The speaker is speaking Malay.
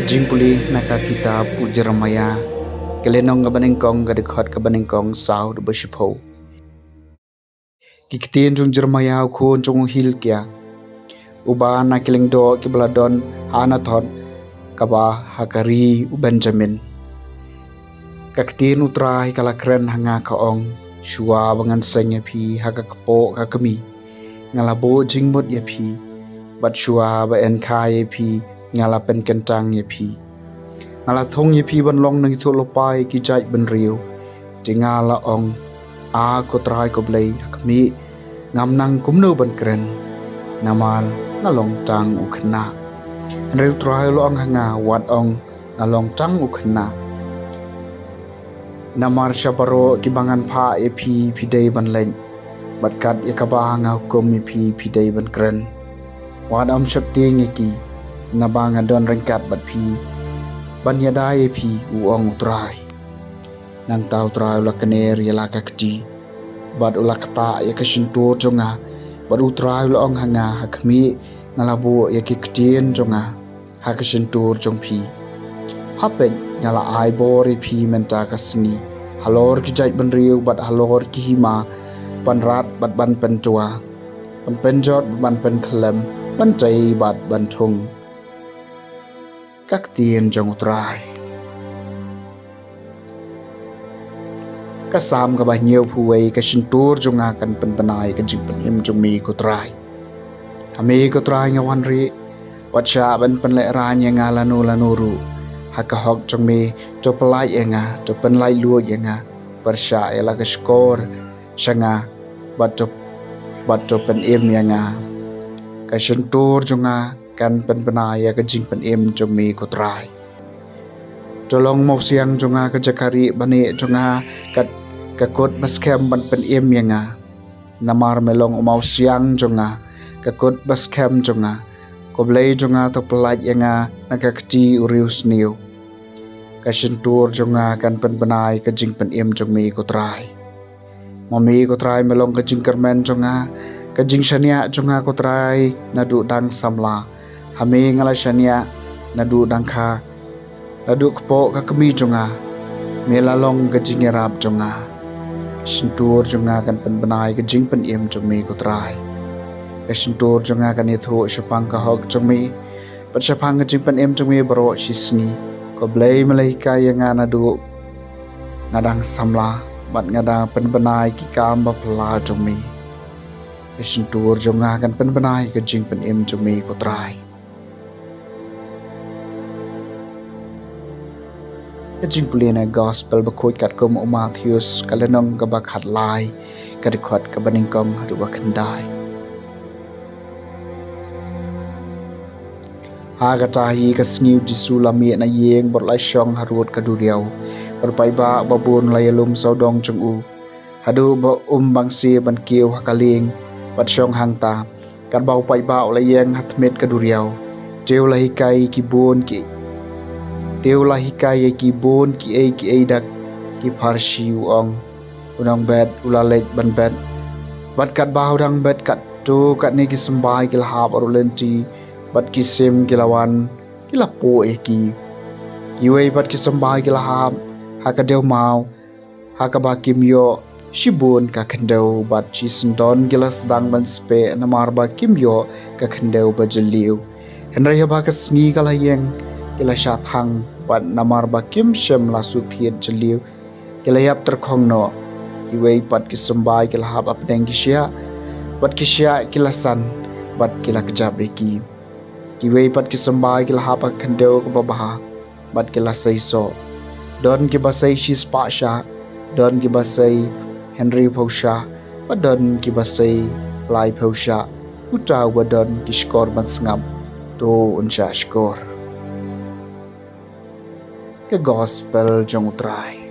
Jingpule naka kitab Jeremiah kelenong kabanengkong gadekhat kabanengkong sau de beshipo Ktien Jong Jeremiah khon Jong hil kya uba na kilingdo kibladon hanathon kaba hakari u Benjamin Ktien utrai kalakren hanga kaong shua bangan seng phi hakakpo kakami ngalabo jingmut ye phi bat shua ba en khai phi ngala pen kentang ye phi ngala thong ye phi ban long nang tholo pai ki jai ban riu tingala ong a ko trai ko Blei akmi ngam nang kumno ban kren namal ngalong tang u khna Hynriew trai lo ang hanga wat ong ngalong tang u khna namar syaparo kibangan pha e phi dei ban leng bat kat ye kaba nga hukum ye phi dei ban kren wat am shap ting ye ki nabang adon rengkat bat phi ban yada ye phi u ong utrai nang tau trai la kener ye la kakti bat ulak ta ye kasintur jonga bat utrai lo ong hanga hakmi ngalabu ye ki Ktien jonga hakasintur jong phi hapen ngala ai bor ye phi menta ka Sngi halor ki jai ban riu bat halor ki hima ban rat bat ban pen tua ban penjot ban pen khlem ban chai bat ban thung Ktien jong utrai kasam ka ba nhiều phuai ka sintur jonga kan pen panai ka jing pen im jong mi ko trai ame ko trai ngawan ri wacha ban pen le ra nya ngala no la no ru haka hok jong mi to palai enga to pen lai lu yenga persha ela ka skor shanga bat to pen im yenga ka sintur jonga kan pen panai ka jing pen im jong mi ko trai tolong mo siang jonga ka jakari bani jonga kat kakot baskem ban pen im yenga namar melong mau siang jonga kakot baskem jonga ko Blei jonga to pelaj yenga nakakti urius niu ka sintur jonga kan pen panai ka jing pen im jong mi ko trai mami ko trai melong ka jing kermen jonga ka jing shania jonga ko trai nadu dang samla hame ngala shania nadu dang kha nadu kpo ka kami jonga melalong ka jing erap jonga sintur jonga kan pen panai ka jing pen im jong mi ko trai ka sintur jonga kan ithu shapang ka hok jong mi pat shapang ka jing pen im jong mi baro shi Sngi ko Blei malaika yang nadu ngadang samla bat ngadang pen panai ki kam ba pla jong mi ka sintur jonga kan pen panai ka jing pen im jong mi ko trai Jingpule na gospel bakut kat kum Matthews kalenong ka bakhat lai kadikhat ka baningkong hadu bakandai haga tahi ka Sngi disulami na yeng borlai syong harut kaduriau berpai ba babun layalum saudong chungu hadu ba bangsi ban kiu hakaling bat syong hangta kan bau pai ba layeng hatmet kaduriau teu lahi kai kibun ki teu lahi kai ki bon ki ei dak ki parshi uong unang bet ulalej ban bet bat kat bau dang bet kat tu kat ne ki sembai ki lahap orulenti bat ki sem ki lawan ki lapo ki wei bat ki sembai ki lahap haka deu mau haka ba kimyo shibun ka khendeu bat chi sendon ki lasdang ban spe namar ba kimyo ka khendeu ba jeliu Hynriew ba ka Sngi ka layeng kila syathang bat namar bakim shem la suthiet jeliu kila yap terkhong no iwei pat ki sembai kila hab apdeng ki sia bat ki sia kila san bat kila kejap eki kiwei pat ki sembai kila hab khendeu ko babaha bat kila saiso don ki basai shi spasha don ki basai Hynriew phosha bat don ki basai lai phosha utau badon ki skor ban sngam to unsha skor ke gospel jong utrai